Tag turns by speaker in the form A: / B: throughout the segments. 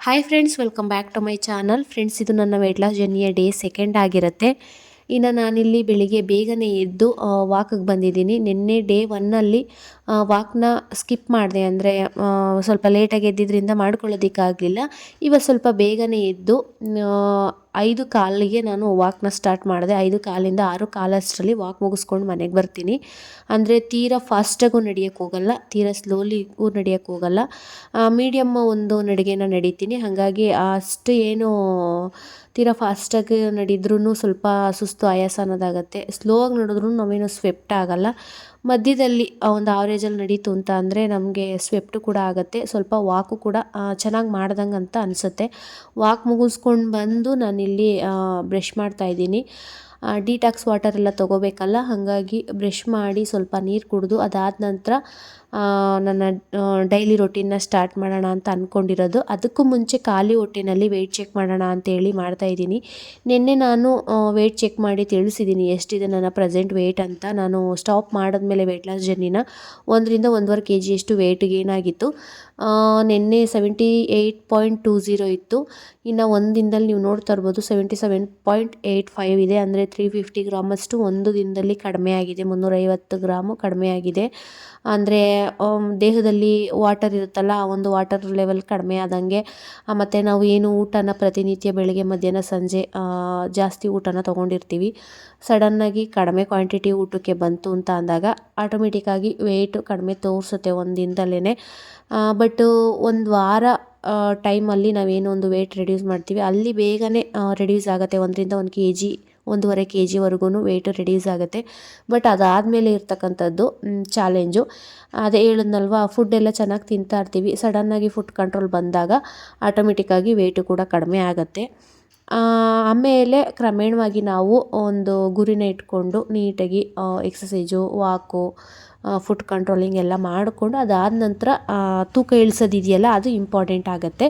A: Hi friends, welcome back to my channel. Friends, ಇದು ನನ್ನ weight loss ಜರ್ನಿಯ day second ಆಗಿರುತ್ತೆ. ಇನ್ನು ನಾನಿಲ್ಲಿ ಬೆಳಿಗ್ಗೆ ಬೇಗನೆ ಎದ್ದು ವಾಕಿಗೆ ಬಂದಿದ್ದೀನಿ. ನಿನ್ನೆ ಡೇ ಒನ್ನಲ್ಲಿ ವಾಕ್ನ ಸ್ಕಿಪ್ ಮಾಡಿದೆ, ಅಂದರೆ ಸ್ವಲ್ಪ ಲೇಟಾಗಿ ಎದ್ದಿದ್ದರಿಂದ ಮಾಡ್ಕೊಳ್ಳೋದಕ್ಕಾಗಲಿಲ್ಲ. ಇವತ್ತು ಸ್ವಲ್ಪ ಬೇಗನೆ ಎದ್ದು 5:15ಗೆ ನಾನು ವಾಕ್ನ ಸ್ಟಾರ್ಟ್ ಮಾಡಿದೆ. 5:15 6:15 ಅಷ್ಟರಲ್ಲಿ ವಾಕ್ ಮುಗಿಸ್ಕೊಂಡು ಮನೆಗೆ ಬರ್ತೀನಿ. ಅಂದರೆ ತೀರಾ ಫಾಸ್ಟಾಗೂ ನಡೆಯೋಕ್ಕೆ ಹೋಗಲ್ಲ, ತೀರಾ ಸ್ಲೋಲಿಗೂ ನಡೆಯೋಕ್ಕೆ ಹೋಗಲ್ಲ, ಮೀಡಿಯಮ್ ಒಂದು ನಡಿಗೆನ ನಡೀತೀನಿ. ಹಾಗಾಗಿ ಅಷ್ಟು ಏನು ತೀರಾ ಫಾಸ್ಟಾಗಿ ನಡೆದ್ರೂ ಸ್ವಲ್ಪ ಸುಸ್ತು ಆಯಾಸ ಅನ್ನೋದಾಗತ್ತೆ. ಸ್ಲೋ ಆಗಿ ನಡೆದ್ರೂ ನಾವೇನು ಸ್ವೆಪ್ಟ್ ಆಗಲ್ಲ. ಮಧ್ಯದಲ್ಲಿ ಒಂದು ಆವ್ರೇಜಲ್ಲಿ ನಡೀತು ಅಂತ ಅಂದರೆ ನಮಗೆ ಸ್ವೆಪ್ಟು ಕೂಡ ಆಗುತ್ತೆ, ಸ್ವಲ್ಪ ವಾಕು ಕೂಡ ಚೆನ್ನಾಗಿ ಮಾಡ್ದಂಗೆ ಅಂತ ಅನಿಸುತ್ತೆ. ವಾಕ್ ಮುಗಿಸ್ಕೊಂಡು ಬಂದು ನಾನಿಲ್ಲಿ ಬ್ರಷ್ ಮಾಡ್ತಾಯಿದ್ದೀನಿ. ಡಿಟಾಕ್ಸ್ ವಾಟರ್ ಎಲ್ಲ ತೊಗೋಬೇಕಲ್ಲ, ಹಾಗಾಗಿ ಬ್ರಷ್ ಮಾಡಿ ಸ್ವಲ್ಪ ನೀರು ಕುಡಿದು ಅದಾದ ನಂತರ ನನ್ನ ಡೈಲಿ ರೊಟೀನ್ನ ಸ್ಟಾರ್ಟ್ ಮಾಡೋಣ ಅಂತ ಅಂದ್ಕೊಂಡಿರೋದು. ಅದಕ್ಕೂ ಮುಂಚೆ ಖಾಲಿ ಹೊಟ್ಟೆನಲ್ಲಿ ವೆಯ್ಟ್ ಚೆಕ್ ಮಾಡೋಣ ಅಂತೇಳಿ ಮಾಡ್ತಾಯಿದ್ದೀನಿ. ನಿನ್ನೆ ನಾನು ವೆಯ್ಟ್ ಚೆಕ್ ಮಾಡಿ ತಿಳಿಸಿದ್ದೀನಿ ಎಷ್ಟಿದೆ ನನ್ನ ಪ್ರೆಸೆಂಟ್ ವೆಯ್ಟ್ ಅಂತ. ನಾನು ಸ್ಟಾಪ್ ಮಾಡಿದ್ಮೇಲೆ ವೆಯ್ಟ್ ಲಾಸ್ ಜರ್ನಿನ 1ರಿಂದ 1.5 kg ಅಷ್ಟು ವೆಯ್ಟ್ ಗೇನ್ ಆಗಿತ್ತು. ನಿನ್ನೆ 78.20 ಇತ್ತು. ಇನ್ನು ಒಂದು ದಿನದಲ್ಲಿ ನೀವು ನೋಡ್ತಾ ಇರ್ಬೋದು 77.85 ಇದೆ. ಅಂದರೆ 350 ಗ್ರಾಮಷ್ಟು ಒಂದು ದಿನದಲ್ಲಿ ಕಡಿಮೆ ಆಗಿದೆ, 350 ಗ್ರಾಮು ಕಡಿಮೆ ಆಗಿದೆ. ಅಂದರೆ ದೇಹದಲ್ಲಿ ವಾಟರ್ ಇರುತ್ತಲ್ಲ, ಆ ಒಂದು ವಾಟರ್ ಲೆವೆಲ್ ಕಡಿಮೆ ಆದಂಗೆ. ಮತ್ತು ನಾವು ಏನು ಊಟನ ಪ್ರತಿನಿತ್ಯ ಬೆಳಗ್ಗೆ ಮಧ್ಯಾಹ್ನ ಸಂಜೆ ಜಾಸ್ತಿ ಊಟನ ತೊಗೊಂಡಿರ್ತೀವಿ, ಸಡನ್ನಾಗಿ ಕಡಿಮೆ ಕ್ವಾಂಟಿಟಿ ಊಟಕ್ಕೆ ಬಂತು ಅಂತ ಅಂದಾಗ ಆಟೋಮೆಟಿಕ್ಕಾಗಿ ವೆಯ್ಟ್ ಕಡಿಮೆ ತೋರಿಸುತ್ತೆ ಒಂದು ದಿನದಲ್ಲೇ. ಬಟ್ ಒಂದು ವಾರ ಟೈಮಲ್ಲಿ ನಾವೇನೋ ಒಂದು ವೆಯ್ಟ್ ರೆಡ್ಯೂಸ್ ಮಾಡ್ತೀವಿ, ಅಲ್ಲಿ ಬೇಗನೆ ರೆಡ್ಯೂಸ್ ಆಗುತ್ತೆ. 1ರಿಂದ 1 kg 1.5 kgವರೆಗೂ ವೆಯ್ಟು ರೆಡ್ಯೂಸ್ ಆಗುತ್ತೆ. ಬಟ್ ಅದಾದಮೇಲೆ ಇರ್ತಕ್ಕಂಥದ್ದು ಚಾಲೆಂಜು. ಅದೇ ಹೇಳಿದ್ನಲ್ವ, ಫುಡ್ಡೆಲ್ಲ ಚೆನ್ನಾಗಿ ತಿಂತಾ ಇರ್ತೀವಿ, ಸಡನ್ನಾಗಿ ಫುಡ್ ಕಂಟ್ರೋಲ್ ಬಂದಾಗ ಆಟೋಮೆಟಿಕ್ಕಾಗಿ ವೆಯ್ಟು ಕೂಡ ಕಡಿಮೆ ಆಗುತ್ತೆ. ಆಮೇಲೆ ಕ್ರಮೇಣವಾಗಿ ನಾವು ಒಂದು ಗುರಿನ ಇಟ್ಕೊಂಡು ನೀಟಾಗಿ ಎಕ್ಸಸೈಜು, ವಾಕು, ಫುಡ್ ಕಂಟ್ರೋಲಿಂಗ್ ಎಲ್ಲ ಮಾಡಿಕೊಂಡು ಅದಾದ ನಂತರ ತೂಕ ಇಳಿಸೋದಿದೆಯಲ್ಲ, ಅದು ಇಂಪಾರ್ಟೆಂಟ್ ಆಗುತ್ತೆ.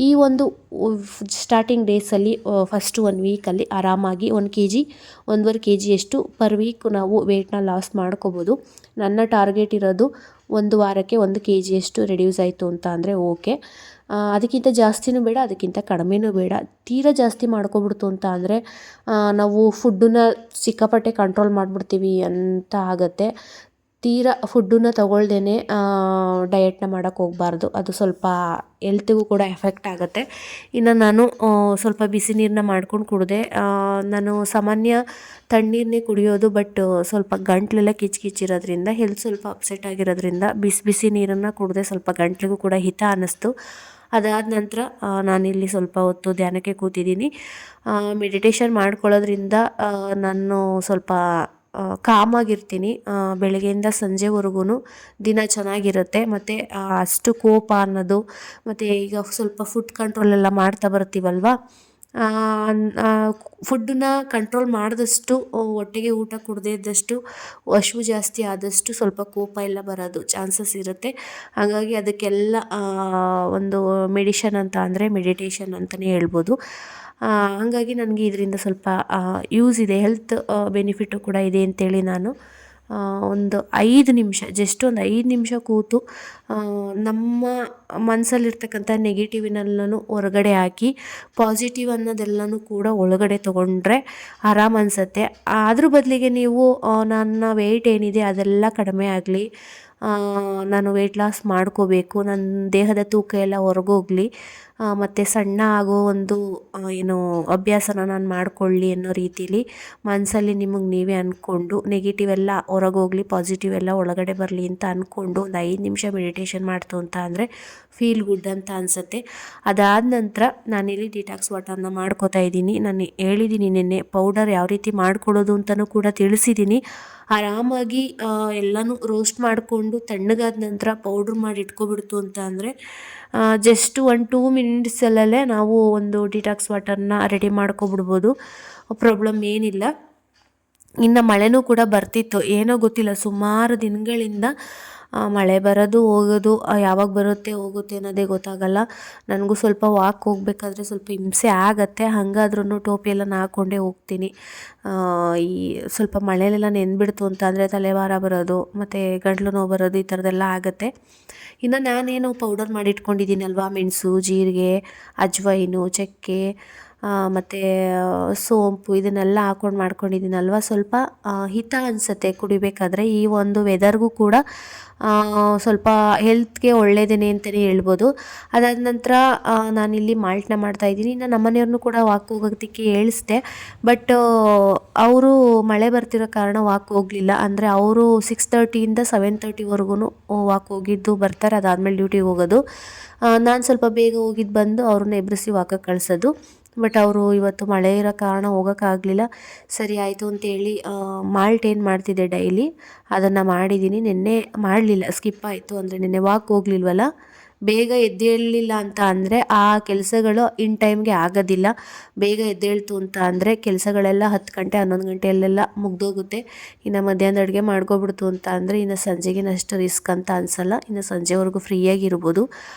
A: ಈ ಒಂದು ಸ್ಟಾರ್ಟಿಂಗ್ ಡೇಸಲ್ಲಿ ಫಸ್ಟ್ 1 ವೀಕಲ್ಲಿ ಆರಾಮಾಗಿ 1 kg 1.5 kg ಅಷ್ಟು ಪರ್ ವೀಕ್ ನಾವು ವೆಯ್ಟ್ನ ಲಾಸ್ ಮಾಡ್ಕೋಬೋದು. ನನ್ನ ಟಾರ್ಗೆಟ್ ಇರೋದು 1 ವಾರಕ್ಕೆ 1 kg ಅಷ್ಟು ರೆಡ್ಯೂಸ್ ಆಯಿತು ಅಂತ ಅಂದರೆ ಓಕೆ. ಅದಕ್ಕಿಂತ ಜಾಸ್ತಿನೂ ಬೇಡ, ಅದಕ್ಕಿಂತ ಕಡಿಮೆನೂ ಬೇಡ. ತೀರಾ ಜಾಸ್ತಿ ಮಾಡ್ಕೊಬಿಡ್ತು ಅಂತ ಅಂದರೆ ನಾವು ಫುಡ್ಡನ್ನ ಸಿಕ್ಕಾಪಟ್ಟೆ ಕಂಟ್ರೋಲ್ ಮಾಡಿಬಿಡ್ತೀವಿ ಅಂತ ಆಗುತ್ತೆ. ತೀರಾ ಫುಡ್ಡನ್ನ ತಗೊಳ್ದೇ ಡಯೆಟ್ನ ಮಾಡೋಕ್ಕೆ ಹೋಗಬಾರ್ದು, ಅದು ಸ್ವಲ್ಪ ಹೆಲ್ತಿಗೂ ಕೂಡ ಎಫೆಕ್ಟ್ ಆಗುತ್ತೆ. ಇನ್ನು ನಾನು ಸ್ವಲ್ಪ ಬಿಸಿ ನೀರನ್ನ ಮಾಡ್ಕೊಂಡು ಕುಡಿದೆ. ನಾನು ಸಾಮಾನ್ಯ ತಣ್ಣೀರನ್ನೇ ಕುಡಿಯೋದು, ಬಟ್ ಸ್ವಲ್ಪ ಗಂಟ್ಲೆಲ್ಲ ಕಿಚ್ಚಿರೋದ್ರಿಂದ, ಹೆಲ್ತ್ ಸ್ವಲ್ಪ ಅಪ್ಸೆಟ್ ಆಗಿರೋದ್ರಿಂದ ಬಿಸಿ ನೀರನ್ನು ಕುಡಿದೆ. ಸ್ವಲ್ಪ ಗಂಟ್ಲಿಗೂ ಕೂಡ ಹಿತ ಅನ್ನಿಸ್ತು. ಅದಾದ ನಂತರ ನಾನಿಲ್ಲಿ ಸ್ವಲ್ಪ ಹೊತ್ತು ಧ್ಯಾನಕ್ಕೆ ಕೂತಿದ್ದೀನಿ. ಮೆಡಿಟೇಷನ್ ಮಾಡ್ಕೊಳ್ಳೋದ್ರಿಂದ ನಾನು ಸ್ವಲ್ಪ ಕಾಮಾಗಿರ್ತೀನಿ. ಬೆಳಗ್ಗೆಯಿಂದ ಸಂಜೆವರೆಗೂ ದಿನ ಚೆನ್ನಾಗಿರುತ್ತೆ. ಮತ್ತು ಅಷ್ಟು ಕೋಪ ಅನ್ನೋದು, ಮತ್ತು ಈಗ ಸ್ವಲ್ಪ ಫುಡ್ ಕಂಟ್ರೋಲೆಲ್ಲ ಮಾಡ್ತಾ ಬರ್ತೀವಲ್ವ, ಫುಡ್ಡನ್ನ ಕಂಟ್ರೋಲ್ ಮಾಡಿದಷ್ಟು, ಹೊಟ್ಟೆಗೆ ಊಟ ಕೊಡದೇ ಇದ್ದಷ್ಟು, ಹಶ್ವು ಜಾಸ್ತಿ ಆದಷ್ಟು ಸ್ವಲ್ಪ ಕೋಪ ಎಲ್ಲ ಬರೋದು ಚಾನ್ಸಸ್ ಇರುತ್ತೆ. ಹಾಗಾಗಿ ಅದಕ್ಕೆಲ್ಲ ಒಂದು ಮೆಡಿಷನ್ ಅಂತ ಅಂದರೆ ಮೆಡಿಟೇಷನ್ ಅಂತಲೇ ಹೇಳ್ಬೋದು. ಹಾಗಾಗಿ ನನಗೆ ಇದರಿಂದ ಸ್ವಲ್ಪ ಯೂಸ್ ಇದೆ, ಹೆಲ್ತ್ ಬೆನಿಫಿಟು ಕೂಡ ಇದೆ ಅಂತೇಳಿ ನಾನು ಒಂದು 5 ನಿಮಿಷ, ಜಸ್ಟ್ ಒಂದು 5 ನಿಮಿಷ ಕೂತು ನಮ್ಮ ಮನಸ್ಸಲ್ಲಿರ್ತಕ್ಕಂಥ ನೆಗೆಟಿವ್ನೆಲ್ಲನೂ ಹೊರಗಡೆ ಹಾಕಿ ಪಾಸಿಟಿವ್ ಅನ್ನೋದೆಲ್ಲನೂ ಕೂಡ ಒಳಗಡೆ ತೊಗೊಂಡ್ರೆ ಆರಾಮ್ ಅನಿಸುತ್ತೆ. ಅದ್ರ ಬದಲಿಗೆ ನೀವು ನನ್ನ ವೆಯ್ಟ್ ಏನಿದೆ ಅದೆಲ್ಲ ಕಡಿಮೆ ಆಗಲಿ, ನಾನು ವೆಯ್ಟ್ ಲಾಸ್ ಮಾಡ್ಕೋಬೇಕು, ನನ್ನ ದೇಹದ ತೂಕ ಎಲ್ಲ ಹೊರಗೋಗಲಿ, ಮತ್ತು ಸಣ್ಣ ಆಗೋ ಒಂದು ಏನು ಅಭ್ಯಾಸನ ನಾನು ಮಾಡಿಕೊಳ್ಳಿ ಅನ್ನೋ ರೀತಿಲಿ ಮನಸ್ಸಲ್ಲಿ ನಿಮಗೆ ನೀವೇ ಅಂದ್ಕೊಂಡು, ನೆಗೆಟಿವ್ ಎಲ್ಲ ಹೊರಗೋಗಲಿ, ಪಾಸಿಟಿವ್ ಎಲ್ಲ ಒಳಗಡೆ ಬರಲಿ ಅಂತ ಅಂದ್ಕೊಂಡು ಒಂದು 5 ನಿಮಿಷ ಮೆಡಿಟೇಷನ್ ಮಾಡ್ತು ಅಂತ ಅಂದರೆ ಫೀಲ್ ಗುಡ್ ಅಂತ ಅನಿಸುತ್ತೆ. ಅದಾದ ನಂತರ ನಾನಿಲ್ಲಿ ಡಿಟಾಕ್ಸ್ ವಾಟರ್ನ ಮಾಡ್ಕೋತಾ ಇದ್ದೀನಿ. ನಾನು ಹೇಳಿದ್ದೀನಿ ನಿನ್ನೆ ಪೌಡರ್ ಯಾವ ರೀತಿ ಮಾಡ್ಕೊಳ್ಳೋದು ಅಂತಲೂ ಕೂಡ ತಿಳಿಸಿದ್ದೀನಿ. ಆರಾಮಾಗಿ ಎಲ್ಲನೂ ರೋಸ್ಟ್ ಮಾಡಿಕೊಂಡು ತಣ್ಣಗಾದ ನಂತರ ಪೌಡ್ರ್ ಮಾಡಿ ಇಟ್ಕೊಬಿಡ್ತು ಅಂತ ಅಂದರೆ ಜಸ್ಟ್ 1-2 ಮಿನಿಟ್ಸಲ್ಲೇ ನಾವು ಒಂದು ಡಿಟಾಕ್ಸ್ ವಾಟರ್ನ ರೆಡಿ ಮಾಡ್ಕೊಬಿಡ್ಬೋದು, ಪ್ರಾಬ್ಲಮ್ ಏನಿಲ್ಲ. ಇನ್ನು ಮಳೆನೂ ಕೂಡ ಬರ್ತಿತ್ತು, ಏನೋ ಗೊತ್ತಿಲ್ಲ, ಸುಮಾರು ದಿನಗಳಿಂದ ಮಳೆ ಬರೋದು ಹೋಗೋದು ಯಾವಾಗ ಬರುತ್ತೆ ಹೋಗುತ್ತೆ ಅನ್ನೋದೇ ಗೊತ್ತಾಗಲ್ಲ. ನನಗೂ ಸ್ವಲ್ಪ ವಾಕ್ ಹೋಗಬೇಕಾದ್ರೆ ಸ್ವಲ್ಪ ಹಿಂಸೆ ಆಗತ್ತೆ. ಹಾಗಾದ್ರೂ ಟೋಪಿ ಎಲ್ಲ ಹಾಕ್ಕೊಂಡೇ ಹೋಗ್ತೀನಿ. ಈ ಸ್ವಲ್ಪ ಮಳೆಲೆಲ್ಲ ನೆಂದ್ಬಿಡ್ತು ಅಂತ ಅಂದರೆ ತಲೆಭಾರ ಬರೋದು ಮತ್ತು ಗಂಟ್ಲು ನೋವು ಬರೋದು ಈ ಥರದ್ದೆಲ್ಲ ಆಗುತ್ತೆ. ಇನ್ನು ನಾನೇನು ಪೌಡರ್ ಮಾಡಿ ಇಟ್ಕೊಂಡಿದ್ದೀನಲ್ವ, ಮೆಣಸು, ಜೀರಿಗೆ, ಅಜ್ವೈನು, ಚಕ್ಕೆ ಮತ್ತು ಸೋಂಪು ಇದನ್ನೆಲ್ಲ ಹಾಕ್ಕೊಂಡು ಮಾಡ್ಕೊಂಡಿದ್ದೀನಲ್ವ, ಸ್ವಲ್ಪ ಹಿತ ಅನಿಸುತ್ತೆ ಕುಡಿಬೇಕಾದ್ರೆ. ಈ ಒಂದು ವೆದರ್ಗೂ ಕೂಡ ಸ್ವಲ್ಪ ಹೆಲ್ತ್ಗೆ ಒಳ್ಳೆಯದೇನೆ ಅಂತಲೇ ಹೇಳ್ಬೋದು. ಅದಾದ ನಂತರ ನಾನಿಲ್ಲಿ ಮಾಲ್ಟನ್ನ ಮಾಡ್ತಾಯಿದ್ದೀನಿ. ಇನ್ನು ನಮ್ಮನೆಯವ್ರನ್ನೂ ಕೂಡ ವಾಕ್ ಹೋಗೋದಕ್ಕೆ ಹೇಳಿಸ್ದೆ. ಬಟ್ ಅವರು ಮಳೆ ಬರ್ತಿರೋ ಕಾರಣ ವಾಕ್ ಹೋಗಲಿಲ್ಲ. ಅಂದರೆ ಅವರು 6:30ಇಂದ 7:30ವರೆಗೂ ವಾಕ್ ಹೋಗಿದ್ದು ಬರ್ತಾರೆ. ಅದಾದಮೇಲೆ ಡ್ಯೂಟಿಗೆ ಹೋಗೋದು. ನಾನು ಸ್ವಲ್ಪ ಬೇಗ ಹೋಗಿದ್ದು ಬಂದು ಅವ್ರನ್ನ ಎಬ್ಬಿಸಿ ವಾಕಕ್ಕೆ ಕಳಿಸೋದು. ಬಟ್ ಅವರು ಇವತ್ತು ಮಳೆ ಇರೋ ಕಾರಣ ಹೋಗೋಕ್ಕಾಗಲಿಲ್ಲ. ಸರಿ ಆಯಿತು ಅಂತೇಳಿ ಮಾಲ್ಟ್ ಏನು ಮಾಡ್ತಿದ್ದೆ ಡೈಲಿ ಅದನ್ನು ಮಾಡಿದ್ದೀನಿ. ನಿನ್ನೆ ಮಾಡಲಿಲ್ಲ, ಸ್ಕಿಪ್ ಆಯಿತು. ಅಂದರೆ ನಿನ್ನೆ ವಾಕ್ ಹೋಗಲಿಲ್ವಲ್ಲ, ಬೇಗ ಎದ್ದೇಳಲಿಲ್ಲ ಅಂತ ಅಂದರೆ ಆ ಕೆಲಸಗಳು ಇನ್ ಟೈಮ್ಗೆ ಆಗೋದಿಲ್ಲ. ಬೇಗ ಎದ್ದೇಳ್ತು ಅಂತ ಅಂದರೆ ಕೆಲಸಗಳೆಲ್ಲ 10 ಗಂಟೆ 11 ಗಂಟೆಯಲ್ಲೆಲ್ಲ ಮುಗ್ದೋಗುತ್ತೆ. ಇನ್ನು ಮಧ್ಯಾಹ್ನದ ಅಡುಗೆ ಮಾಡ್ಕೊಬಿಡ್ತು ಅಂತ ಅಂದರೆ ಇನ್ನು ಸಂಜೆಗೇನಷ್ಟು ರಿಸ್ಕ್ ಅಂತ ಅನಿಸಲ್ಲ. ಇನ್ನು ಸಂಜೆವರೆಗೂ ಫ್ರೀಯಾಗಿರ್ಬೋದು.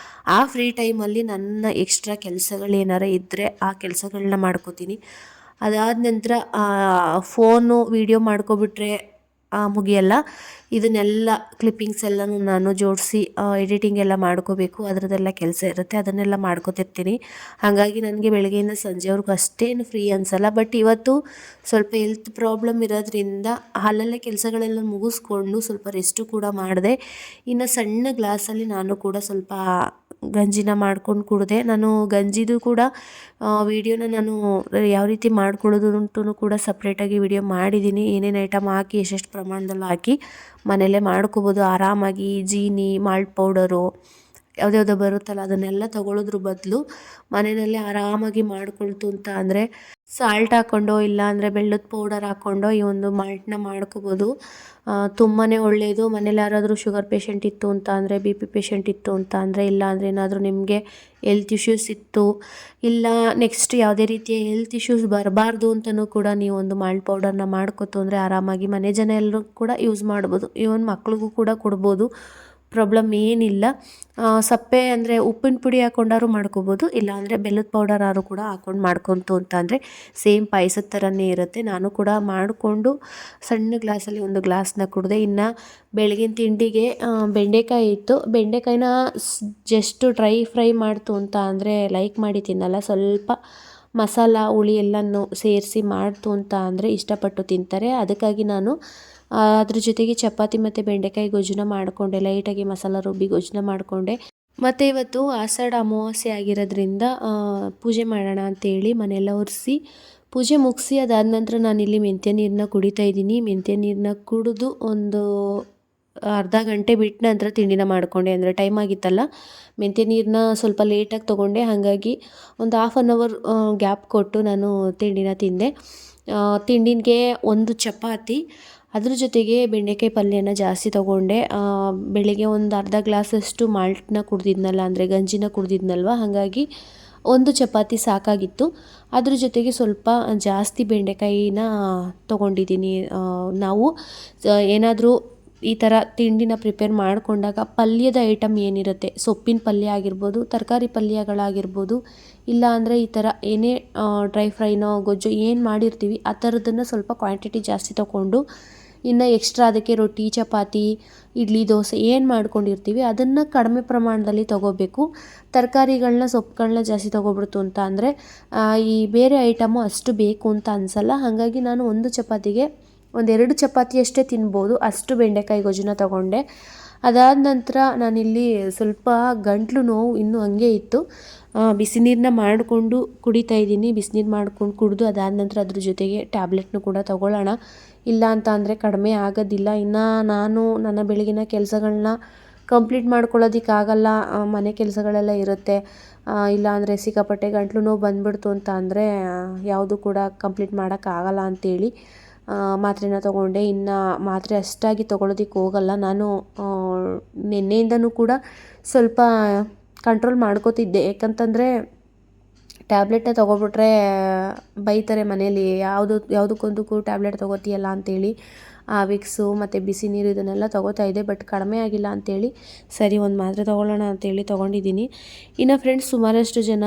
A: ಆ ಫ್ರೀ ಟೈಮಲ್ಲಿ ನನ್ನ ಎಕ್ಸ್ಟ್ರಾ ಕೆಲಸಗಳೇನಾರ ಇದ್ದರೆ ಆ ಕೆಲಸಗಳನ್ನ ಮಾಡ್ಕೋತೀನಿ. ಅದಾದ ನಂತರ ಫೋನು ವೀಡಿಯೋ ಮಾಡ್ಕೊಬಿಟ್ರೆ ಮುಗಿಯಲ್ಲ. ಇದನ್ನೆಲ್ಲ ಕ್ಲಿಪ್ಪಿಂಗ್ಸ್ ಎಲ್ಲನೂ ನಾನು ಜೋಡಿಸಿ ಎಡಿಟಿಂಗ್ ಎಲ್ಲ ಮಾಡ್ಕೋಬೇಕು. ಅದರದ್ದೆಲ್ಲ ಕೆಲಸ ಇರುತ್ತೆ, ಅದನ್ನೆಲ್ಲ ಮಾಡ್ಕೋತಿರ್ತೀನಿ. ಹಾಗಾಗಿ ನನಗೆ ಬೆಳಗ್ಗೆಯಿಂದ ಸಂಜೆವರೆಗೂ ಅಷ್ಟೇನು ಫ್ರೀ ಅನಿಸಲ್ಲ. ಬಟ್ ಇವತ್ತು ಸ್ವಲ್ಪ ಹೆಲ್ತ್ ಪ್ರಾಬ್ಲಮ್ ಇರೋದ್ರಿಂದ ಅಲ್ಲಲ್ಲೇ ಕೆಲಸಗಳೆಲ್ಲ ಮುಗಿಸ್ಕೊಂಡು ಸ್ವಲ್ಪ ರೆಸ್ಟು ಕೂಡ ಮಾಡಿದೆ. ಇನ್ನು ಸಣ್ಣ ಗ್ಲಾಸಲ್ಲಿ ನಾನು ಕೂಡ ಸ್ವಲ್ಪ ಗಂಜಿನ ಮಾಡ್ಕೊಂಡು ಕುಡಿದೆ. ನಾನು ಗಂಜಿದು ಕೂಡ ವೀಡಿಯೋನ ನಾನು ಯಾವ ರೀತಿ ಮಾಡ್ಕೊಳ್ಳೋದು ಅಂತೂ ಕೂಡ ಸಪ್ರೇಟಾಗಿ ವೀಡಿಯೋ ಮಾಡಿದ್ದೀನಿ. ಏನೇನು ಐಟಮ್ ಹಾಕಿ ಎಷ್ಟೆಷ್ಟು ಪ್ರಮಾಣದಲ್ಲಿ ಹಾಕಿ ಮನೆಯಲ್ಲೇ ಮಾಡ್ಕೋಬೋದು ಆರಾಮಾಗಿ. ಜೀನಿ, ಮಾಲ್ಟ್ ಪೌಡರು ಯಾವುದ್ಯಾವುದೋ ಬರುತ್ತಲ್ಲ ಅದನ್ನೆಲ್ಲ ತೊಗೊಳೋದ್ರ ಬದಲು ಮನೆಯಲ್ಲೇ ಆರಾಮಾಗಿ ಮಾಡ್ಕೊಳ್ತು ಅಂತ ಅಂದರೆ ಸಾಲ್ಟ್ ಹಾಕ್ಕೊಂಡೋ ಇಲ್ಲ ಅಂದರೆ ಬೆಲ್ಲದ ಪೌಡರ್ ಹಾಕ್ಕೊಂಡೋ ಈ ಒಂದು ಮಾಲ್ಟನ್ನ ಮಾಡ್ಕೋಬೋದು. ತುಂಬಾ ಒಳ್ಳೆಯದು. ಮನೇಲಿ ಯಾರಾದರೂ ಶುಗರ್ ಪೇಷಂಟ್ ಇತ್ತು ಅಂತ ಅಂದರೆ, BP ಪೇಷಂಟ್ ಇತ್ತು ಅಂತ ಅಂದರೆ, ಇಲ್ಲ ಅಂದರೆ ಏನಾದರೂ ನಿಮಗೆ ಹೆಲ್ತ್ ಇಶ್ಯೂಸ್ ಇತ್ತು, ಇಲ್ಲ ನೆಕ್ಸ್ಟ್ ಯಾವುದೇ ರೀತಿಯ ಹೆಲ್ತ್ ಇಶ್ಯೂಸ್ ಬರಬಾರ್ದು ಅಂತಲೂ ಕೂಡ ನೀವು ಒಂದು ಮಾಲ್ಟ್ ಪೌಡರ್ನ ಮಾಡ್ಕೊತು ಅಂದರೆ ಆರಾಮಾಗಿ ಮನೆ ಜನ ಎಲ್ಲರೂ ಕೂಡ ಯೂಸ್ ಮಾಡ್ಬೋದು. ಈವನ್ ಮಕ್ಳಿಗೂ ಕೂಡ ಕೊಡ್ಬೋದು, ಪ್ರಾಬ್ಲಮ್ ಏನಿಲ್ಲ. ಸಪ್ಪೆ ಅಂದರೆ ಉಪ್ಪಿನ ಪುಡಿ ಹಾಕ್ಕೊಂಡಾರು ಮಾಡ್ಕೋಬೋದು, ಇಲ್ಲಾಂದರೆ ಬೆಲ್ಲದ ಪೌಡರ್ ಆದ್ರೂ ಕೂಡ ಹಾಕ್ಕೊಂಡು ಮಾಡ್ಕೊತು ಅಂತ ಅಂದರೆ ಸೇಮ್ ಪಾಯಸದ ಥರನೇ ಇರುತ್ತೆ. ನಾನು ಕೂಡ ಮಾಡಿಕೊಂಡು ಸಣ್ಣ ಗ್ಲಾಸಲ್ಲಿ ಒಂದು ಗ್ಲಾಸ್ನ ಕುಡಿದೆ. ಇನ್ನು ಬೆಳಗಿನ ತಿಂಡಿಗೆ ಬೆಂಡೆಕಾಯಿ ಇತ್ತು. ಬೆಂಡೆಕಾಯಿನ ಜಸ್ಟ್ ಡ್ರೈ ಫ್ರೈ ಮಾಡ್ತು ಅಂತ ಅಂದರೆ ಲೈಕ್ ಮಾಡಿ ತಿನ್ನಲ್ಲ. ಸ್ವಲ್ಪ ಮಸಾಲ ಹುಳಿ ಎಲ್ಲನೂ ಸೇರಿಸಿ ಮಾಡ್ತು ಅಂತ ಅಂದರೆ ಇಷ್ಟಪಟ್ಟು ತಿಂತಾರೆ. ಅದಕ್ಕಾಗಿ ನಾನು ಅದ್ರ ಜೊತೆಗೆ ಚಪಾತಿ ಮತ್ತು ಬೆಂಡೆಕಾಯಿ ಗೊಜ್ಜನ್ನ ಮಾಡಿಕೊಂಡೆ. ಲೈಟಾಗಿ ಮಸಾಲ ರುಬ್ಬಿ ಗೊಜ್ಜನ್ನ ಮಾಡಿಕೊಂಡೆ. ಮತ್ತು ಇವತ್ತು ಆಷಾಢ ಅಮಾವಾಸ್ಯೆ ಆಗಿರೋದ್ರಿಂದ ಪೂಜೆ ಮಾಡೋಣ ಅಂತೇಳಿ ಮನೆಯೆಲ್ಲ ಒರೆಸಿ ಪೂಜೆ ಮುಗಿಸಿ ಅದಾದ ನಂತರ ನಾನಿಲ್ಲಿ ಮೆಂತ್ಯ ನೀರನ್ನ ಕುಡಿತಾ ಇದ್ದೀನಿ. ಮೆಂತ್ಯ ನೀರನ್ನ ಕುಡಿದು ಒಂದು ಅರ್ಧ ಗಂಟೆ ಬಿಟ್ಟು ನಂತರ ತಿಂಡಿನ ಮಾಡಿಕೊಂಡೆ. ಅಂದರೆ ಟೈಮ್ ಆಗಿತ್ತಲ್ಲ, ಮೆಂತ್ಯ ನೀರನ್ನ ಸ್ವಲ್ಪ ಲೇಟಾಗಿ ತೊಗೊಂಡೆ. ಹಾಗಾಗಿ ಒಂದು ½ ಅನ್ ಅವರ್ ಗ್ಯಾಪ್ ಕೊಟ್ಟು ನಾನು ತಿಂಡಿನ ತಿಂದೆ. ತಿಂಡಿಗೆ ಒಂದು ಚಪಾತಿ, ಅದ್ರ ಜೊತೆಗೆ ಬೆಂಡೆಕಾಯಿ ಪಲ್ಯನ ಜಾಸ್ತಿ ತೊಗೊಂಡೆ. ಬೆಳಿಗ್ಗೆ ಒಂದು ಅರ್ಧ ಗ್ಲಾಸಷ್ಟು ಮಾಲ್ಟನ್ನ ಕುಡ್ದಿದ್ನಲ್ಲ, ಅಂದರೆ ಗಂಜಿನ ಕುಡ್ದಿದ್ನಲ್ವ, ಹಾಗಾಗಿ ಒಂದು ಚಪಾತಿ ಸಾಕಾಗಿತ್ತು. ಅದ್ರ ಜೊತೆಗೆ ಸ್ವಲ್ಪ ಜಾಸ್ತಿ ಬೆಂಡೆಕಾಯಿನ ತೊಗೊಂಡಿದ್ದೀನಿ. ನಾವು ಏನಾದರೂ ಈ ಥರ ತಿಂಡಿನ ಪ್ರಿಪೇರ್ ಮಾಡಿಕೊಂಡಾಗ ಪಲ್ಯದ ಐಟಮ್ ಏನಿರುತ್ತೆ, ಸೊಪ್ಪಿನ ಪಲ್ಯ ಆಗಿರ್ಬೋದು, ತರಕಾರಿ ಪಲ್ಯಗಳಾಗಿರ್ಬೋದು, ಇಲ್ಲ ಅಂದರೆ ಈ ಥರ ಏನೇ ಡ್ರೈ ಫ್ರೈನೋ ಗೊಜ್ಜು ಏನು ಮಾಡಿರ್ತೀವಿ ಆ ಥರದನ್ನು ಸ್ವಲ್ಪ ಕ್ವಾಂಟಿಟಿ ಜಾಸ್ತಿ ತೊಗೊಂಡು, ಇನ್ನು ಎಕ್ಸ್ಟ್ರಾ ಅದಕ್ಕೆ ರೊಟ್ಟಿ, ಚಪಾತಿ, ಇಡ್ಲಿ, ದೋಸೆ ಏನು ಮಾಡ್ಕೊಂಡಿರ್ತೀವಿ ಅದನ್ನು ಕಡಿಮೆ ಪ್ರಮಾಣದಲ್ಲಿ ತೊಗೋಬೇಕು. ತರಕಾರಿಗಳನ್ನ, ಸೊಪ್ಪುಗಳನ್ನ ಜಾಸ್ತಿ ತೊಗೊಬಿಡ್ತು ಅಂತ ಅಂದರೆ ಈ ಬೇರೆ ಐಟಮು ಅಷ್ಟು ಬೇಕು ಅಂತ ಅನಿಸಲ್ಲ. ಹಾಗಾಗಿ ನಾನು ಒಂದು ಚಪಾತಿಗೆ 1-2 ಚಪಾತಿಯಷ್ಟೇ ತಿನ್ಬೋದು, ಅಷ್ಟು ಬೆಂಡೆಕಾಯಿ ಗೊಜ್ಜನ್ನ ತೊಗೊಂಡೆ. ಅದಾದ ನಂತರ ನಾನಿಲ್ಲಿ ಸ್ವಲ್ಪ ಗಂಟ್ಲು ನೋವು ಇನ್ನೂ ಹಂಗೆ ಇತ್ತು. ಬಿಸಿ ನೀರನ್ನ ಮಾಡಿಕೊಂಡು ಕುಡಿತಾ ಇದ್ದೀನಿ. ಬಿಸಿನೀರು ಮಾಡ್ಕೊಂಡು ಕುಡಿದು ಅದಾದ ನಂತರ ಅದ್ರ ಜೊತೆಗೆ ಟ್ಯಾಬ್ಲೆಟ್ನು ಕೂಡ ತೊಗೊಳ್ಳೋಣ, ಇಲ್ಲ ಅಂತ ಅಂದರೆ ಕಡಿಮೆ ಆಗೋದಿಲ್ಲ. ಇನ್ನು ನಾನು ನನ್ನ ಬೆಳಗಿನ ಕೆಲಸಗಳನ್ನ ಕಂಪ್ಲೀಟ್ ಮಾಡ್ಕೊಳ್ಳೋದಕ್ಕಾಗಲ್ಲ, ಮನೆ ಕೆಲಸಗಳೆಲ್ಲ ಇರುತ್ತೆ. ಇಲ್ಲ ಅಂದರೆ ಸಿಕ್ಕಾಪಟ್ಟೆ ಗಂಟ್ಲು ನೋವು ಬಂದುಬಿಡ್ತು ಅಂತ ಅಂದರೆ ಯಾವುದು ಕೂಡ ಕಂಪ್ಲೀಟ್ ಮಾಡೋಕ್ಕಾಗಲ್ಲ ಅಂಥೇಳಿ ಮಾತ್ರೆನ ತೊಗೊಂಡೆ. ಇನ್ನು ಮಾತ್ರೆ ಅಷ್ಟಾಗಿ ತೊಗೊಳೋದಕ್ಕೆ ಹೋಗಲ್ಲ ನಾನು. ನಿನ್ನೆಯಿಂದನೂ ಕೂಡ ಸ್ವಲ್ಪ ಕಂಟ್ರೋಲ್ ಮಾಡ್ಕೋತಿದ್ದೆ. ಯಾಕಂತಂದರೆ ಟ್ಯಾಬ್ಲೆಟ್ನ ತೊಗೊಬಿಟ್ರೆ ಬೈತಾರೆ ಮನೇಲಿ, ಯಾವುದಕ್ಕೊಂದಕ್ಕೂ ಟ್ಯಾಬ್ಲೆಟ್ ತೊಗೋತೀಯಲ್ಲ ಅಂತೇಳಿ. ವಿಕ್ಸು ಮತ್ತು ಬಿಸಿ ನೀರು ಇದನ್ನೆಲ್ಲ ತೊಗೋತಾ ಇದ್ದೆ. ಬಟ್ ಕಡಿಮೆ ಆಗಿಲ್ಲ ಅಂಥೇಳಿ ಸರಿ ಒಂದು ಮಾತ್ರೆ ತೊಗೊಳ್ಳೋಣ ಅಂಥೇಳಿ ತೊಗೊಂಡಿದ್ದೀನಿ. ಇನ್ನು ಫ್ರೆಂಡ್ಸ್, ಸುಮಾರಷ್ಟು ಜನ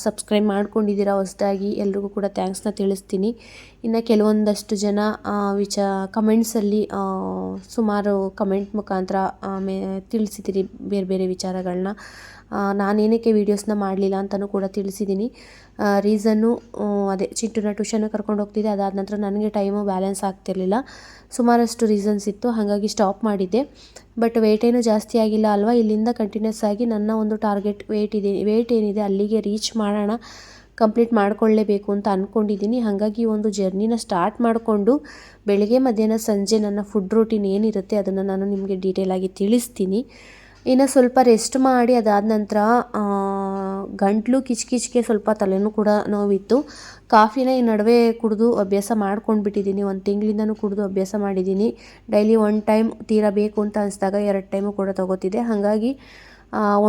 A: ಸಬ್ಸ್ಕ್ರೈಬ್ ಮಾಡ್ಕೊಂಡಿದ್ದೀರಾ ಹೊಸದಾಗಿ, ಎಲ್ರಿಗೂ ಕೂಡ ಥ್ಯಾಂಕ್ಸ್ನ ತಿಳಿಸ್ತೀನಿ. ಇನ್ನು ಕೆಲವೊಂದಷ್ಟು ಜನ ಕಮೆಂಟ್ಸಲ್ಲಿ ಸುಮಾರು ಕಮೆಂಟ್ ಮುಖಾಂತರ ತಿಳಿಸಿದ್ದೀರಿ ಬೇರೆ ಬೇರೆ ವಿಚಾರಗಳನ್ನ. ನಾನೇನಕ್ಕೆ ವೀಡಿಯೋಸ್ನ ಮಾಡಲಿಲ್ಲ ಅಂತಲೂ ಕೂಡ ತಿಳಿಸಿದ್ದೀನಿ. ರೀಸನ್ನು ಅದೇ ಚಿಂಟುನ ಟ್ಯೂಷನ್ಗೆ ಕರ್ಕೊಂಡು ಹೋಗ್ತಿದ್ದೆ. ಅದಾದ ನಂತರ ನನಗೆ ಟೈಮು ಬ್ಯಾಲೆನ್ಸ್ ಆಗ್ತಿರಲಿಲ್ಲ. ಸುಮಾರಷ್ಟು ರೀಸನ್ಸ್ ಇತ್ತು, ಹಾಗಾಗಿ ಸ್ಟಾಪ್ ಮಾಡಿದ್ದೆ. ಬಟ್ ವೆಯ್ಟ್ ಏನೂ ಜಾಸ್ತಿ ಆಗಿಲ್ಲ ಅಲ್ವಾ. ಇಲ್ಲಿಂದ ಕಂಟಿನ್ಯೂಸ್ ಆಗಿ ನನ್ನ ಒಂದು ಟಾರ್ಗೆಟ್ ವೆಯ್ಟ್ ಏನಿದೆ ಅಲ್ಲಿಗೆ ರೀಚ್ ಮಾಡೋಣ, ಕಂಪ್ಲೀಟ್ ಮಾಡ್ಕೊಳ್ಳೇಬೇಕು ಅಂತ ಅಂದ್ಕೊಂಡಿದ್ದೀನಿ. ಹಾಗಾಗಿ ಒಂದು ಜರ್ನಿನ ಸ್ಟಾರ್ಟ್ ಮಾಡಿಕೊಂಡು ಬೆಳಗ್ಗೆ ಮಧ್ಯಾಹ್ನ ಸಂಜೆ ನನ್ನ ಫುಡ್ ರೂಟೀನ್ ಏನಿರುತ್ತೆ ಅದನ್ನು ನಾನು ನಿಮಗೆ ಡೀಟೇಲಾಗಿ ತಿಳಿಸ್ತೀನಿ. ಇನ್ನು ಸ್ವಲ್ಪ ರೆಸ್ಟ್ ಮಾಡಿ ಅದಾದ ನಂತರ ಗಂಟ್ಲು ಕಿಚ್ಕಿಚ್ಗೆ ಸ್ವಲ್ಪ ತಲೆನೂ ಕೂಡ ನೋವಿತ್ತು. ಕಾಫಿನ ಈ ನಡುವೆ ಕುಡಿದು ಅಭ್ಯಾಸ ಮಾಡ್ಕೊಂಡ್ಬಿಟ್ಟಿದ್ದೀನಿ. 1 ತಿಂಗಳಿಂದನೂ ಕುಡಿದು ಅಭ್ಯಾಸ ಮಾಡಿದ್ದೀನಿ. ಡೈಲಿ 1 ಟೈಮ್ ತೀರಾ ಬೇಕು ಅಂತ ಅನಿಸಿದಾಗ 2 ಟೈಮು ಕೂಡ ತೊಗೋತಿದ್ದೆ. ಹಾಗಾಗಿ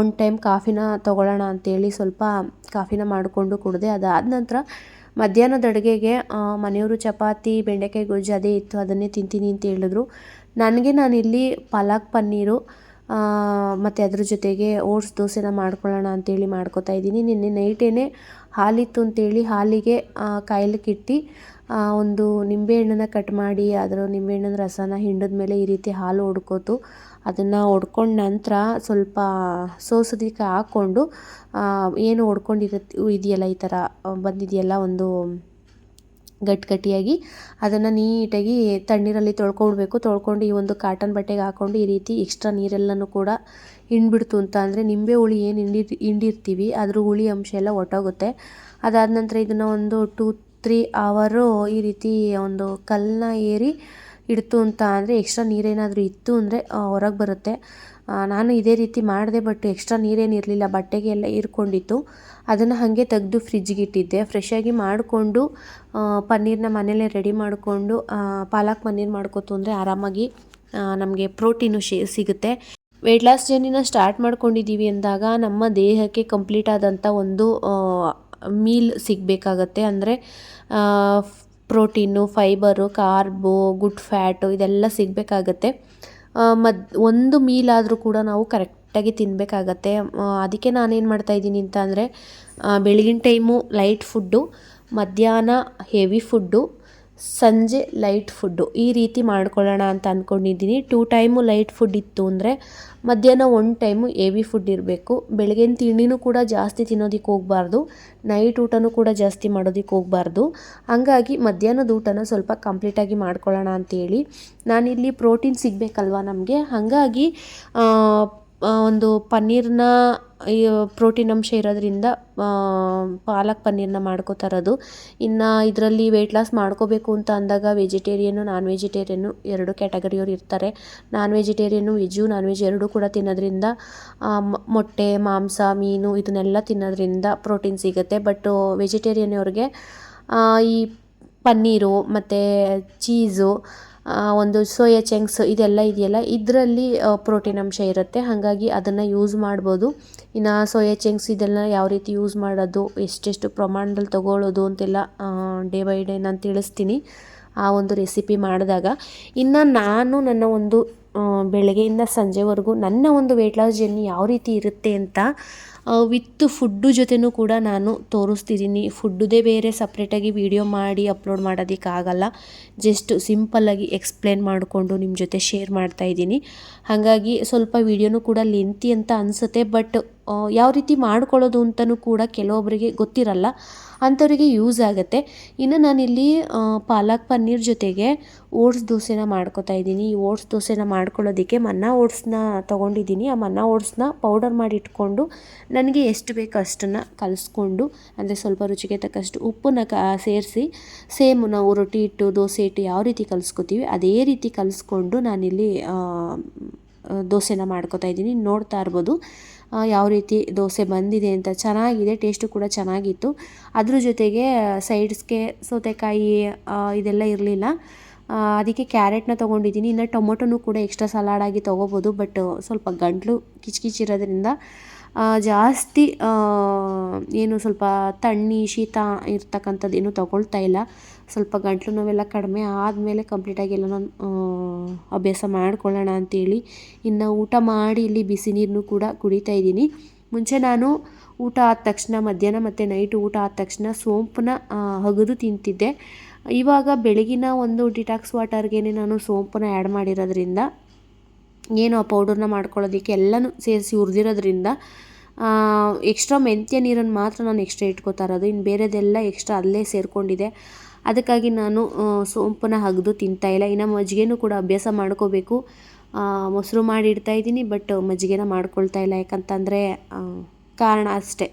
A: 1 ಟೈಮ್ ಕಾಫಿನ ತೊಗೊಳ್ಳೋಣ ಅಂತೇಳಿ ಸ್ವಲ್ಪ ಕಾಫಿನ ಮಾಡಿಕೊಂಡು ಕುಡಿದೆ. ಅದಾದ ನಂತರ ಮಧ್ಯಾಹ್ನದ ಅಡುಗೆಗೆ ಮನೆಯವರು ಚಪಾತಿ, ಬೆಂಡೆಕಾಯಿ ಗೊಜ್ಜು ಅದೇ ಇತ್ತು, ಅದನ್ನೇ ತಿಂತೀನಿ ಅಂತ ಹೇಳಿದ್ರು. ನಾನಿಲ್ಲಿ ಪಾಲಕ್ ಪನ್ನೀರು ಮತ್ತು ಅದ್ರ ಜೊತೆಗೆ ಓಟ್ಸ್ ದೋಸೆನ ಮಾಡ್ಕೊಳ್ಳೋಣ ಅಂತೇಳಿ ಮಾಡ್ಕೊತಾ ಇದ್ದೀನಿ. ನಿನ್ನೆ ನೈಟೇ ಹಾಲಿತ್ತು ಅಂತೇಳಿ ಹಾಲಿಗೆ ಕಾಯ್ಲಿಕ್ಕಿಟ್ಟು ಒಂದು ನಿಂಬೆಹಣ್ಣನ್ನು ಕಟ್ ಮಾಡಿ ಅದರ ನಿಂಬೆಹಣ್ಣಿನ ರಸನ ಹಿಂಡಿದ ಮೇಲೆ ಈ ರೀತಿ ಹಾಲು ಒಡ್ಕೋತು. ಅದನ್ನು ಒಡ್ಕೊಂಡ ನಂತರ ಸ್ವಲ್ಪ ಸೋಸೋದಕ್ಕೆ ಹಾಕ್ಕೊಂಡು ಏನು ಇದೆಯಲ್ಲ ಈ ಥರ ಬಂದಿದೆಯಲ್ಲ ಒಂದು ಗಟ್ಟಿಯಾಗಿ, ಅದನ್ನು ನೀಟಾಗಿ ತಣ್ಣೀರಲ್ಲಿ ತೊಳ್ಕೊಳ್ಬೇಕು. ತೊಳ್ಕೊಂಡು ಈ ಒಂದು ಕಾಟನ್ ಬಟ್ಟೆಗೆ ಹಾಕ್ಕೊಂಡು ಈ ರೀತಿ ಎಕ್ಸ್ಟ್ರಾ ನೀರೆಲ್ಲನೂ ಕೂಡ ಹಿಂಡ್ಬಿಡ್ತು ಅಂತ ಅಂದರೆ ನಿಂಬೆ ಹುಳಿ ಏನು ಹಿಂಡಿರ್ತೀವಿ ಅದ್ರ ಹುಳಿ ಅಂಶ ಎಲ್ಲ ಹೊಟ್ಟೋಗುತ್ತೆ. ಅದಾದ ನಂತರ ಇದನ್ನು ಒಂದು 2-3 ಅವರು ಈ ರೀತಿ ಒಂದು ಕಲ್ಲನ್ನ ಏರಿ ಇಡ್ತು ಅಂತ ಅಂದರೆ ಎಕ್ಸ್ಟ್ರಾ ನೀರೇನಾದರೂ ಇತ್ತು ಅಂದರೆ ಹೊರಗೆ ಬರುತ್ತೆ. ನಾನು ಇದೇ ರೀತಿ ಮಾಡಿದೆ, ಬಟ್ ಎಕ್ಸ್ಟ್ರಾ ನೀರೇನಿರಲಿಲ್ಲ, ಬಟ್ಟೆಗೆ ಎಲ್ಲ ಹೀರ್ಕೊಂಡಿತ್ತು. ಅದನ್ನು ಹಾಗೆ ತೆಗೆದು ಫ್ರಿಜ್ಜಿಗೆ ಇಟ್ಟಿದ್ದೆ. ಫ್ರೆಶಾಗಿ ಮಾಡಿಕೊಂಡು ಪನ್ನೀರನ್ನ ಮನೇಲೇ ರೆಡಿ ಮಾಡಿಕೊಂಡು ಪಾಲಕ್ ಪನ್ನೀರ್ ಮಾಡ್ಕೊತು ಅಂದರೆ ಆರಾಮಾಗಿ ನಮಗೆ ಪ್ರೋಟೀನು ಸಿಗುತ್ತೆ. ವೆಯ್ಟ್ ಲಾಸ್ ಜರ್ನಿನ ಸ್ಟಾರ್ಟ್ ಮಾಡ್ಕೊಂಡಿದ್ದೀವಿ ಅಂದಾಗ ನಮ್ಮ ದೇಹಕ್ಕೆ ಕಂಪ್ಲೀಟ್ ಆದಂಥ ಒಂದು ಮೀಲ್ ಸಿಗಬೇಕಾಗತ್ತೆ. ಅಂದರೆ ಪ್ರೋಟೀನು, ಫೈಬರು, ಕಾರ್ಬು, ಗುಡ್ ಫ್ಯಾಟು ಇದೆಲ್ಲ ಸಿಗಬೇಕಾಗತ್ತೆ. ಒಂದು ಮೀಲಾದರೂ ಕೂಡ ನಾವು ಕರೆಕ್ಟಾಗಿ ತಿನ್ನಬೇಕಾಗತ್ತೆ. ಅದಕ್ಕೆ ನಾನೇನು ಮಾಡ್ತಾಯಿದ್ದೀನಿ ಅಂತ ಅಂದರೆ ಬೆಳಗಿನ ಟೈಮು ಲೈಟ್ ಫುಡ್ಡು, ಮಧ್ಯಾಹ್ನ ಹೆವಿ ಫುಡ್ಡು, ಸಂಜೆ ಲೈಟ್ ಫುಡ್ಡು ಈ ರೀತಿ ಮಾಡ್ಕೊಳ್ಳೋಣ ಅಂತ ಅಂದ್ಕೊಂಡಿದ್ದೀನಿ. 2 ಟೈಮು ಲೈಟ್ ಫುಡ್ ಇತ್ತು ಅಂದರೆ ಮಧ್ಯಾಹ್ನ 1 ಟೈಮು ಹೆವಿ ಫುಡ್ ಇರಬೇಕು. ಬೆಳಗಿನ ತಿಂಡಿನೂ ಕೂಡ ಜಾಸ್ತಿ ತಿನ್ನೋದಕ್ಕೆ ಹೋಗಬಾರ್ದು, ನೈಟ್ ಊಟನೂ ಕೂಡ ಜಾಸ್ತಿ ಮಾಡೋದಕ್ಕೆ ಹೋಗಬಾರ್ದು. ಹಂಗಾಗಿ ಮಧ್ಯಾಹ್ನದ ಊಟನ ಸ್ವಲ್ಪ ಕಂಪ್ಲೀಟಾಗಿ ಮಾಡ್ಕೊಳ್ಳೋಣ ಅಂತೇಳಿ. ನಾನಿಲ್ಲಿ ಪ್ರೋಟೀನ್ ಸಿಗಬೇಕಲ್ವ ನಮಗೆ, ಹಾಗಾಗಿ ಒಂದು ಪನ್ನೀರನ್ನ ಪ್ರೋಟೀನ್ ಅಂಶ ಇರೋದ್ರಿಂದ ಪಾಲಕ್ ಪನ್ನೀರನ್ನ ಮಾಡ್ಕೋತಾ ಇರೋದು. ಇನ್ನು ಇದರಲ್ಲಿ ವೆಯ್ಟ್ ಲಾಸ್ ಮಾಡ್ಕೋಬೇಕು ಅಂತ ಅಂದಾಗ ವೆಜಿಟೇರಿಯನ್ನು, ನಾನ್ ವೆಜಿಟೇರಿಯನ್ನು 2 ಕ್ಯಾಟಗರಿಯವರು ಇರ್ತಾರೆ. ನಾನ್ ವೆಜಿಟೇರಿಯನ್ನು ವೆಜ್ಜು ನಾನ್ ವೆಜ್ ಎರಡೂ ಕೂಡ ತಿನ್ನೋದ್ರಿಂದ ಮೊಟ್ಟೆ, ಮಾಂಸ, ಮೀನು ಇದನ್ನೆಲ್ಲ ತಿನ್ನೋದ್ರಿಂದ ಪ್ರೋಟೀನ್ ಸಿಗುತ್ತೆ. ಬಟ್ ವೆಜಿಟೇರಿಯನ್ ಅವ್ರಿಗೆ ಈ ಪನ್ನೀರು ಮತ್ತು ಚೀಸು, ಒಂದು ಸೋಯಾ ಚಂಕ್ಸ್ ಇದೆಲ್ಲ ಇದೆಯಲ್ಲ ಇದರಲ್ಲಿ ಪ್ರೋಟೀನ್ ಅಂಶ ಇರುತ್ತೆ. ಹಾಗಾಗಿ ಅದನ್ನು ಯೂಸ್ ಮಾಡ್ಬೋದು. ಇನ್ನು ಸೋಯಾ ಚಂಕ್ಸ್ ಇದೆಲ್ಲ ಯಾವ ರೀತಿ ಯೂಸ್ ಮಾಡೋದು, ಎಷ್ಟೆಷ್ಟು ಪ್ರಮಾಣದಲ್ಲಿ ತೊಗೊಳ್ಳೋದು ಅಂತೆಲ್ಲ ಡೇ ಬೈ ಡೇ ನಾನು ತಿಳಿಸ್ತೀನಿ ಆ ಒಂದು ರೆಸಿಪಿ ಮಾಡಿದಾಗ. ಇನ್ನು ನಾನು ನನ್ನ ಒಂದು ಬೆಳಗ್ಗೆಯಿಂದ ಸಂಜೆವರೆಗೂ ನನ್ನ ಒಂದು ವೆಯ್ಟ್ ಲಾಸ್ ಜರ್ನಿ ಯಾವ ರೀತಿ ಇರುತ್ತೆ ಅಂತ ವಿತ್ ಫುಡ್ಡು ಜೊತೆನೂ ಕೂಡ ನಾನು ತೋರಿಸ್ತಿದ್ದೀನಿ. ಫುಡ್ಡುದೇ ಬೇರೆ ಸಪ್ರೇಟಾಗಿ ವಿಡಿಯೋ ಮಾಡಿ ಅಪ್ಲೋಡ್ ಮಾಡೋದಕ್ಕಾಗಲ್ಲ. ಜಸ್ಟ್ ಸಿಂಪಲ್ಲಾಗಿ ಎಕ್ಸ್ಪ್ಲೇನ್ ಮಾಡಿಕೊಂಡು ನಿಮ್ಮ ಜೊತೆ ಶೇರ್ ಮಾಡ್ತಾಯಿದ್ದೀನಿ. ಹಾಗಾಗಿ ಸ್ವಲ್ಪ ವಿಡಿಯೋನೂ ಕೂಡ ಲೆಂತಿ ಅಂತ ಅನಿಸುತ್ತೆ. ಬಟ್ ಯಾವ ರೀತಿ ಮಾಡ್ಕೊಳ್ಳೋದು ಅಂತಲೂ ಕೂಡ ಕೆಲವೊಬ್ಬರಿಗೆ ಗೊತ್ತಿರಲ್ಲ, ಅಂಥವರಿಗೆ ಯೂಸ್ ಆಗುತ್ತೆ. ಇನ್ನು ನಾನಿಲ್ಲಿ ಪಾಲಕ್ ಪನ್ನೀರ್ ಜೊತೆಗೆ ಓಟ್ಸ್ ದೋಸೆನ ಮಾಡ್ಕೊತಾ ಇದ್ದೀನಿ. ಈ ಓಟ್ಸ್ ದೋಸೆನ ಮಾಡ್ಕೊಳ್ಳೋದಕ್ಕೆ ಮನ್ನಾ ಓಟ್ಸ್ನ ತೊಗೊಂಡಿದ್ದೀನಿ. ಆ ಮನ್ನಾ ಓಟ್ಸ್ನ ಪೌಡರ್ ಮಾಡಿ ಇಟ್ಕೊಂಡು ನನಗೆ ಎಷ್ಟು ಬೇಕೋ ಅಷ್ಟನ್ನು ಕಲಿಸ್ಕೊಂಡು, ಅಂದರೆ ಸ್ವಲ್ಪ ರುಚಿಗೆ ತಕ್ಕಷ್ಟು ಉಪ್ಪನ್ನ ಸೇರಿಸಿ, ಸೇಮ್ ನಾವು ರೊಟ್ಟಿ ಹಿಟ್ಟು, ದೋಸೆ ಹಿಟ್ಟು ಯಾವ ರೀತಿ ಕಲಿಸ್ಕೊತೀವಿ ಅದೇ ರೀತಿ ಕಲಿಸ್ಕೊಂಡು ನಾನಿಲ್ಲಿ ದೋಸೆನ ಮಾಡ್ಕೊತಾ ಇದ್ದೀನಿ. ನೋಡ್ತಾ ಇರ್ಬೋದು ಯಾವ ರೀತಿ ದೋಸೆ ಬಂದಿದೆ ಅಂತ. ಚೆನ್ನಾಗಿದೆ, ಟೇಸ್ಟು ಕೂಡ ಚೆನ್ನಾಗಿತ್ತು. ಅದ್ರ ಜೊತೆಗೆ ಸೈಡ್ಸ್ಗೆ ಸೌತೆಕಾಯಿ ಇದೆಲ್ಲ ಇರಲಿಲ್ಲ, ಅದಕ್ಕೆ ಕ್ಯಾರೆಟ್ನ ತೊಗೊಂಡಿದ್ದೀನಿ. ಇನ್ನು ಟೊಮೊಟೊನೂ ಕೂಡ ಎಕ್ಸ್ಟ್ರಾ ಸಲಾಡಾಗಿ ತೊಗೋಬೋದು, ಬಟ್ ಸ್ವಲ್ಪ ಗಂಟಲು ಕಿಚ್ಕಿಚ್ಚಿರೋದ್ರಿಂದ ಜಾಸ್ತಿ ಏನು ಸ್ವಲ್ಪ ತಣ್ಣಿ ಶೀತ ಇರ್ತಕ್ಕಂಥದ್ದು ಏನೂ ತೊಗೊಳ್ತಾ ಇಲ್ಲ. ಸ್ವಲ್ಪ ಗಂಟಲು ನೋವೆಲ್ಲ ಕಡಿಮೆ ಆದಮೇಲೆ ಕಂಪ್ಲೀಟಾಗಿ ಎಲ್ಲ ನಾನು ಅಭ್ಯಾಸ ಮಾಡ್ಕೊಳ್ಳೋಣ ಅಂತೇಳಿ ಇನ್ನು ಊಟ ಮಾಡಿ ಇಲ್ಲಿ ಬಿಸಿ ನೀರನ್ನು ಕೂಡ ಕುಡಿತಾ ಇದ್ದೀನಿ. ಮುಂಚೆ ನಾನು ಊಟ ಆದ ತಕ್ಷಣ ಮಧ್ಯಾಹ್ನ ಮತ್ತು ನೈಟ್ ಊಟ ಆದ ತಕ್ಷಣ ಸೋಂಪನ್ನ ಅಗೆದು ತಿಂತಿದ್ದೆ. ಇವಾಗ ಬೆಳಗಿನ ಒಂದು ಡಿಟಾಕ್ಸ್ ವಾಟರ್ಗೆ ನಾನು ಸೋಂಪನ್ನ ಆ್ಯಡ್ ಮಾಡಿರೋದ್ರಿಂದ ಏನು ಆ ಪೌಡರ್ನ ಮಾಡ್ಕೊಳ್ಳೋದಕ್ಕೆ ಎಲ್ಲನೂ ಸೇರಿಸಿ ಹುರಿದಿರೋದ್ರಿಂದ ಎಕ್ಸ್ಟ್ರಾ ಮೆಂತ್ಯ ನೀರನ್ನು ಮಾತ್ರ ನಾನು ಎಕ್ಸ್ಟ್ರಾ ಇಟ್ಕೋತಾ ಇರೋದು. ಇನ್ನು ಬೇರೆದೆಲ್ಲ ಎಕ್ಸ್ಟ್ರಾ ಅಲ್ಲೇ ಸೇರಿಕೊಂಡಿದೆ. ಅದಕ್ಕಾಗಿ ನಾನು ಸೋಂಪನ್ನ ಅಗೆದು ತಿಂತಾಯಿಲ್ಲ. ಇನ್ನು ಮಜ್ಜಿಗೆನೂ ಕೂಡ ಅಭ್ಯಾಸ ಮಾಡ್ಕೋಬೇಕು. ಮೊಸರು ಮಾಡಿ ಇಡ್ತಾಯಿದ್ದೀನಿ, ಬಟ್ ಮಜ್ಜಿಗೆನ ಮಾಡ್ಕೊಳ್ತಾ ಇಲ್ಲ. ಯಾಕಂತಂದರೆ ಕಾರಣ ಅಷ್ಟೇ,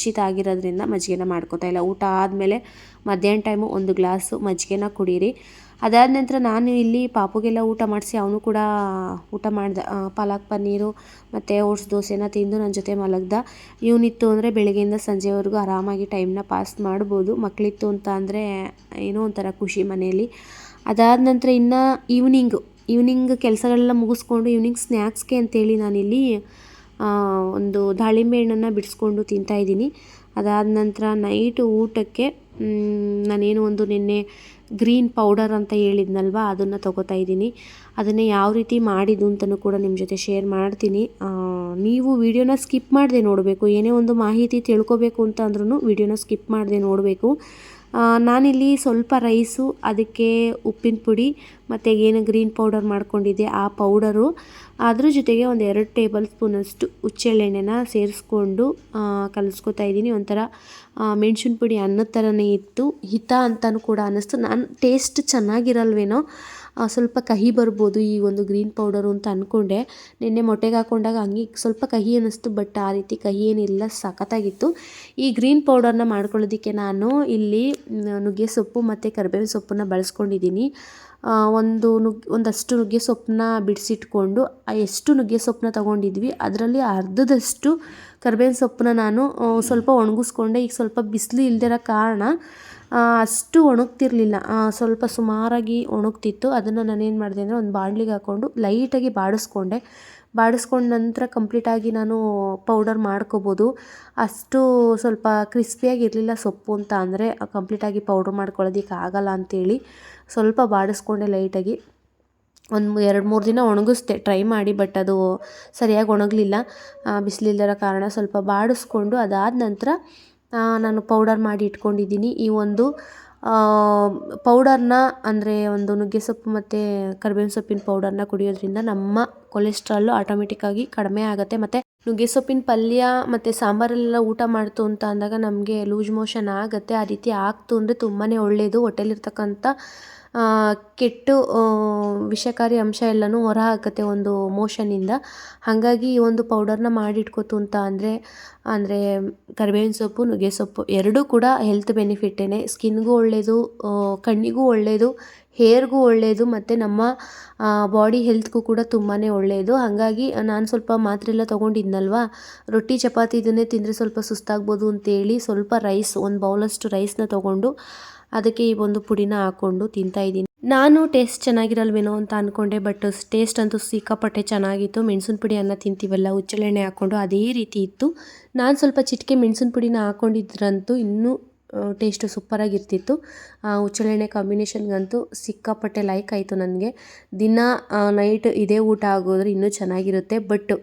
A: ಶೀತ ಆಗಿರೋದ್ರಿಂದ ಮಜ್ಜಿಗೆನ ಮಾಡ್ಕೋತಾ ಇಲ್ಲ. ಊಟ ಆದಮೇಲೆ ಮಧ್ಯಾಹ್ನ ಟೈಮು ಒಂದು ಗ್ಲಾಸು ಮಜ್ಜಿಗೆನ ಕುಡೀರಿ. ಅದಾದ ನಂತರ ನಾನು ಇಲ್ಲಿ ಪಾಪುಗೆಲ್ಲ ಊಟ ಮಾಡಿಸಿ ಅವನು ಕೂಡ ಊಟ ಮಾಡ್ದೆ. ಪಾಲಕ್ ಪನ್ನೀರು ಮತ್ತು ಓಟ್ಸ್ ದೋಸೆನ ತಿಂದು ನನ್ನ ಜೊತೆ ಮಲಗ್ದ. ಇವನಿತ್ತು ಅಂದರೆ ಬೆಳಗ್ಗೆಯಿಂದ ಸಂಜೆವರೆಗೂ ಆರಾಮಾಗಿ ಟೈಮ್ನ ಪಾಸ್ ಮಾಡ್ಬೋದು. ಮಕ್ಕಳಿತ್ತು ಅಂತ ಅಂದರೆ ಏನೋ ಒಂಥರ ಖುಷಿ ಮನೆಯಲ್ಲಿ. ಅದಾದ ನಂತರ ಇನ್ನು ಈವ್ನಿಂಗ್ ಕೆಲಸಗಳೆಲ್ಲ ಮುಗಿಸ್ಕೊಂಡು ಈವ್ನಿಂಗ್ ಸ್ನ್ಯಾಕ್ಸ್ಗೆ ಅಂತೇಳಿ ನಾನಿಲ್ಲಿ ಒಂದು ದಾಳಿಂಬೆ ಹಣ್ಣನ್ನು ಬಿಡಿಸ್ಕೊಂಡು ತಿಂತಾಯಿದ್ದೀನಿ. ಅದಾದ ನಂತರ ನೈಟು ಊಟಕ್ಕೆ ನಾನೇನು ಒಂದು ನಿನ್ನೆ ಗ್ರೀನ್ ಪೌಡರ್ ಅಂತ ಹೇಳಿದ್ನಲ್ವ, ಅದನ್ನು ತೊಗೋತಾ ಇದ್ದೀನಿ. ಅದನ್ನೇ ಯಾವ ರೀತಿ ಮಾಡಿದ್ದು ಅಂತಲೂ ಕೂಡ ನಿಮ್ಮ ಜೊತೆ ಶೇರ್ ಮಾಡ್ತೀನಿ. ನೀವು ವಿಡಿಯೋನ ಸ್ಕಿಪ್ ಮಾಡದೆ ನೋಡಬೇಕು. ಏನೇ ಒಂದು ಮಾಹಿತಿ ತಿಳ್ಕೊಬೇಕು ಅಂತ ಅಂದ್ರೂ ವಿಡಿಯೋನ ಸ್ಕಿಪ್ ಮಾಡದೆ ನೋಡಬೇಕು. ನಾನಿಲ್ಲಿ ಸ್ವಲ್ಪ ರೈಸು, ಅದಕ್ಕೆ ಉಪ್ಪಿನ ಪುಡಿ ಮತ್ತು ಏನು ಗ್ರೀನ್ ಪೌಡರ್ ಮಾಡ್ಕೊಂಡಿದ್ದೆ ಆ ಪೌಡರು, ಅದ್ರ ಜೊತೆಗೆ ಒಂದು 2 ಟೇಬಲ್ ಸ್ಪೂನಷ್ಟು ಹುಚ್ಚೆಳ್ಳೆಣ್ಣೆನ ಸೇರಿಸ್ಕೊಂಡು ಕಲಿಸ್ಕೊತಾ ಇದ್ದೀನಿ. ಒಂಥರ ಮೆಣಸಿನ ಪುಡಿ ಅನ್ನದ ಥರನೇ ಇತ್ತು, ಹಿತ ಅಂತಲೂ ಕೂಡ ಅನ್ನಿಸ್ತು. ನಾನು ಟೇಸ್ಟ್ ಚೆನ್ನಾಗಿರಲ್ವೇನೋ, ಸ್ವಲ್ಪ ಕಹಿ ಬರ್ಬೋದು ಈ ಒಂದು ಗ್ರೀನ್ ಪೌಡರು ಅಂತ ಅಂದ್ಕೊಂಡೆ. ನಿನ್ನೆ ಮೊಟ್ಟೆಗೆ ಹಾಕ್ಕೊಂಡಾಗ ಹಂಗೆ ಸ್ವಲ್ಪ ಕಹಿ ಅನ್ನಿಸ್ತು, ಬಟ್ ಆ ರೀತಿ ಕಹಿ ಏನಿಲ್ಲ, ಸಖತ್ತಾಗಿತ್ತು. ಈ ಗ್ರೀನ್ ಪೌಡರ್ನ ಮಾಡ್ಕೊಳ್ಳೋದಕ್ಕೆ ನಾನು ಇಲ್ಲಿ ನುಗ್ಗೆ ಸೊಪ್ಪು ಮತ್ತು ಕರಿಬೇವಿನ ಸೊಪ್ಪನ್ನು ಬಳಸ್ಕೊಂಡಿದ್ದೀನಿ. ಒಂದಷ್ಟು ನುಗ್ಗೆ ಸೊಪ್ಪನ್ನ ಬಿಡಿಸಿಟ್ಕೊಂಡು ಎಷ್ಟು ನುಗ್ಗೆ ಸೊಪ್ಪನ್ನ ತೊಗೊಂಡಿದ್ವಿ ಅದರಲ್ಲಿ ಅರ್ಧದಷ್ಟು ಕರಿಬೇವಿನ ಸೊಪ್ಪನ್ನ ನಾನು ಸ್ವಲ್ಪ ಒಣಗಿಸ್ಕೊಂಡೆ. ಈಗ ಸ್ವಲ್ಪ ಬಿಸಿಲು ಇಲ್ದಿರೋ ಕಾರಣ ಅಷ್ಟು ಒಣಗ್ತಿರ್ಲಿಲ್ಲ, ಸ್ವಲ್ಪ ಸುಮಾರಾಗಿ ಒಣಗ್ತಿತ್ತು. ಅದನ್ನು ನಾನೇನು ಮಾಡಿದೆ ಅಂದರೆ ಒಂದು ಬಾಣಲಿಗೆ ಹಾಕ್ಕೊಂಡು ಲೈಟಾಗಿ ಬಾಡಿಸ್ಕೊಂಡ ನಂತರ ಕಂಪ್ಲೀಟಾಗಿ ನಾನು ಪೌಡರ್ ಮಾಡ್ಕೋಬೋದು. ಅಷ್ಟು ಸ್ವಲ್ಪ ಕ್ರಿಸ್ಪಿಯಾಗಿ ಇರಲಿಲ್ಲ ಸೊಪ್ಪು ಅಂತ ಅಂದರೆ ಕಂಪ್ಲೀಟಾಗಿ ಪೌಡ್ರ್ ಮಾಡ್ಕೊಳ್ಳೋದಕ್ಕೆ ಆಗಲ್ಲ ಅಂಥೇಳಿ ಸ್ವಲ್ಪ ಬಾಡಿಸ್ಕೊಂಡೆ ಲೈಟಾಗಿ. ಒಂದು 2-3 ದಿನ ಒಣಗಿಸ್ದೆ ಟ್ರೈ ಮಾಡಿ, ಬಟ್ ಅದು ಸರಿಯಾಗಿ ಒಣಗಲಿಲ್ಲ. ಬಿಸಿಲಿಲ್ಲದ ಕಾರಣ ಸ್ವಲ್ಪ ಬಾಡಿಸ್ಕೊಂಡು ಅದಾದ ನಂತರ ನಾನು ಪೌಡರ್ ಮಾಡಿ ಇಟ್ಕೊಂಡಿದ್ದೀನಿ. ಈ ಒಂದು ಪೌಡರ್ನ ಅಂದರೆ ಒಂದು ನುಗ್ಗೆ ಸೊಪ್ಪು ಮತ್ತು ಕರಿಬೇವಿನ ಸೊಪ್ಪಿನ ಪೌಡರ್ನ ಕುಡಿಯೋದ್ರಿಂದ ನಮ್ಮ ಕೊಲೆಸ್ಟ್ರಾಲು ಆಟೋಮೆಟಿಕ್ಕಾಗಿ ಕಡಿಮೆ ಆಗುತ್ತೆ. ಮತ್ತು ನುಗ್ಗೆ ಸೊಪ್ಪಿನ ಪಲ್ಯ ಮತ್ತು ಸಾಂಬಾರೆಲ್ಲ ಊಟ ಮಾಡ್ತು ಅಂತ ಅಂದಾಗ ನಮಗೆ ಲೂಸ್ ಮೋಷನ್ ಆಗುತ್ತೆ. ಆ ರೀತಿ ಆಗ್ತು ಅಂದರೆ ತುಂಬಾ ಒಳ್ಳೆಯದು. ಹೊಟ್ಟೆಲಿರ್ತಕ್ಕಂಥ ಕೆಟ್ಟ ವಿಷಕಾರಿ ಅಂಶ ಎಲ್ಲನೂ ಹೊರ ಹಾಕುತ್ತೆ ಒಂದು ಮೋಷನಿಂದ. ಹಾಗಾಗಿ ಈ ಒಂದು ಪೌಡರ್ನ ಮಾಡಿಟ್ಕೋತು ಅಂತ ಅಂದರೆ ಕರಿಬೇವಿನ ಸೊಪ್ಪು, ನುಗ್ಗೆ ಸೊಪ್ಪು ಎರಡೂ ಕೂಡ ಹೆಲ್ತ್ ಬೆನಿಫಿಟ್ಟೇ. ಸ್ಕಿನ್ಗೂ ಒಳ್ಳೆಯದು, ಕಣ್ಣಿಗೂ ಒಳ್ಳೆಯದು, ಹೇರ್ಗೂ ಒಳ್ಳೆಯದು, ಮತ್ತು ನಮ್ಮ ಬಾಡಿ ಹೆಲ್ತ್ಗೂ ಕೂಡ ತುಂಬಾ ಒಳ್ಳೆಯದು. ಹಾಗಾಗಿ ನಾನು ಸ್ವಲ್ಪ ಮಾತ್ರೆ ಎಲ್ಲ ತೊಗೊಂಡಿದ್ನಲ್ವ, ರೊಟ್ಟಿ ಚಪಾತಿ ಇದನ್ನೇ ತಿಂದರೆ ಸ್ವಲ್ಪ ಸುಸ್ತಾಗ್ಬೋದು ಅಂತೇಳಿ ಸ್ವಲ್ಪ ರೈಸ್, ಒಂದು ಬೌಲಷ್ಟು ರೈಸ್ನ ತೊಗೊಂಡು ಅದಕ್ಕೆ ಈ ಒಂದು ಪುಡಿನ ಹಾಕ್ಕೊಂಡು ತಿಂತಾಯಿದ್ದೀನಿ. ನಾನು ಟೇಸ್ಟ್ ಚೆನ್ನಾಗಿರಲ್ವೇನೋ ಅಂತ ಅಂದ್ಕೊಂಡೆ, ಬಟ್ ಟೇಸ್ಟ್ ಅಂತೂ ಸಿಕ್ಕಾಪಟ್ಟೆ ಚೆನ್ನಾಗಿತ್ತು. ಮೆಣಸಿನ ಪುಡಿ ಅನ್ನ ತಿಂತೀವಲ್ಲ, ಹುಚ್ಚೆಳ್ಳೆಣ್ಣೆ ಹಾಕ್ಕೊಂಡು ಅದೇ ರೀತಿ ಇತ್ತು. ನಾನು ಸ್ವಲ್ಪ ಚಿಟಿಕೆ ಮೆಣಸಿನ ಪುಡಿನ ಹಾಕ್ಕೊಂಡಿದ್ರಂತೂ ಇನ್ನೂ ಟೇಸ್ಟು ಸೂಪರಾಗಿರ್ತಿತ್ತು. ಹುಚ್ಚೆಳ್ಳೆಣ್ಣೆ ಕಾಂಬಿನೇಷನ್ಗಂತೂ ಸಿಕ್ಕಾಪಟ್ಟೆ ಲೈಕ್ ಆಯಿತು ನನಗೆ. ದಿನ ನೈಟ್ ಇದೇ ಊಟ ಆಗೋದ್ರೆ ಇನ್ನೂ ಚೆನ್ನಾಗಿರುತ್ತೆ, ಬಟ್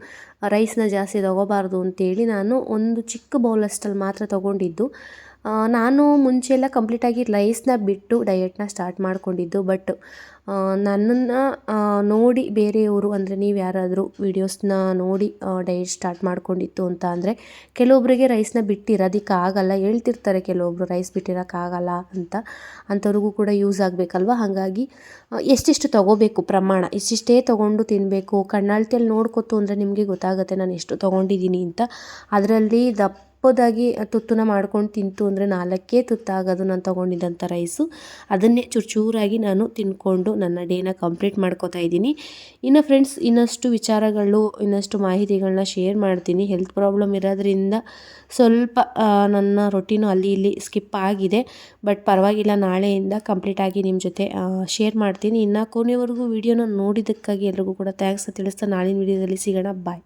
A: ರೈಸ್ನ ಜಾಸ್ತಿ ತೊಗೋಬಾರ್ದು ಅಂತೇಳಿ ನಾನು ಒಂದು ಚಿಕ್ಕ ಬೌಲಷ್ಟಲ್ಲಿ ಮಾತ್ರ ತೊಗೊಂಡಿದ್ದು. ನಾನು ಮುಂಚೆ ಎಲ್ಲ ಕಂಪ್ಲೀಟಾಗಿ ರೈಸ್ನ ಬಿಟ್ಟು ಡಯೆಟ್ನ ಸ್ಟಾರ್ಟ್ ಮಾಡ್ಕೊಂಡಿದ್ದು, ಬಟ್ ನನ್ನನ್ನು ನೋಡಿ ಬೇರೆಯವರು ಅಂದರೆ ನೀವು ಯಾರಾದರೂ ವೀಡಿಯೋಸ್ನ ನೋಡಿ ಡಯೆಟ್ ಸ್ಟಾರ್ಟ್ ಮಾಡ್ಕೊಂಡಿತ್ತು ಅಂತ ಅಂದರೆ ಕೆಲವೊಬ್ಬರಿಗೆ ರೈಸ್ನ ಬಿಟ್ಟಿರೋದಕ್ಕಾಗಲ್ಲ, ಹೇಳ್ತಿರ್ತಾರೆ ಕೆಲವೊಬ್ಬರು ರೈಸ್ ಬಿಟ್ಟಿರೋಕ್ಕಾಗಲ್ಲ ಅಂತ. ಅಂಥವ್ರಿಗೂ ಕೂಡ ಯೂಸ್ ಆಗಬೇಕಲ್ವ. ಹಾಗಾಗಿ ಎಷ್ಟೆಷ್ಟು ತೊಗೋಬೇಕು ಪ್ರಮಾಣ, ಇಷ್ಟಿಷ್ಟೇ ತೊಗೊಂಡು ತಿನ್ನಬೇಕು. ಕಣ್ಣಾಳ್ತಿಯಲ್ಲಿ ನೋಡ್ಕೊತು ಅಂದರೆ ನಿಮಗೆ ಗೊತ್ತಾಗುತ್ತೆ ನಾನು ಎಷ್ಟು ತೊಗೊಂಡಿದ್ದೀನಿ ಅಂತ. ಅದರಲ್ಲಿ ದಪ್ಪದಾಗಿ ತುತ್ತನ್ನ ಮಾಡ್ಕೊಂಡು ತಿಂತು ಅಂದರೆ 4 ತುತ್ತಾಗೋದು ನಾನು ತೊಗೊಂಡಿದ್ದಂಥ ರೈಸು. ಅದನ್ನೇ ಚೂರಾಗಿ ನಾನು ತಿಂದ್ಕೊಂಡು ನನ್ನ ಡೇನ ಕಂಪ್ಲೀಟ್ ಮಾಡ್ಕೋತಾ ಇದ್ದೀನಿ. ಇನ್ನು ಫ್ರೆಂಡ್ಸ್, ಇನ್ನಷ್ಟು ವಿಚಾರಗಳು, ಇನ್ನಷ್ಟು ಮಾಹಿತಿಗಳನ್ನ ಶೇರ್ ಮಾಡ್ತೀನಿ. ಹೆಲ್ತ್ ಪ್ರಾಬ್ಲಮ್ ಇರೋದ್ರಿಂದ ಸ್ವಲ್ಪ ನನ್ನ ರೊಟೀನು ಅಲ್ಲಿ ಇಲ್ಲಿ ಸ್ಕಿಪ್ ಆಗಿದೆ, ಬಟ್ ಪರವಾಗಿಲ್ಲ, ನಾಳೆಯಿಂದ ಕಂಪ್ಲೀಟಾಗಿ ನಿಮ್ಮ ಜೊತೆ ಶೇರ್ ಮಾಡ್ತೀನಿ. ಇನ್ನು ಕೊನೆವರೆಗೂ ವಿಡಿಯೋನ ನೋಡಿದ್ದಕ್ಕಾಗಿ ಎಲ್ರಿಗೂ ಕೂಡ ಥ್ಯಾಂಕ್ಸ್ ತಿಳಿಸ್ತಾ ನಾಳಿನ ವಿಡಿಯೋದಲ್ಲಿ ಸಿಗೋಣ. ಬಾಯ್.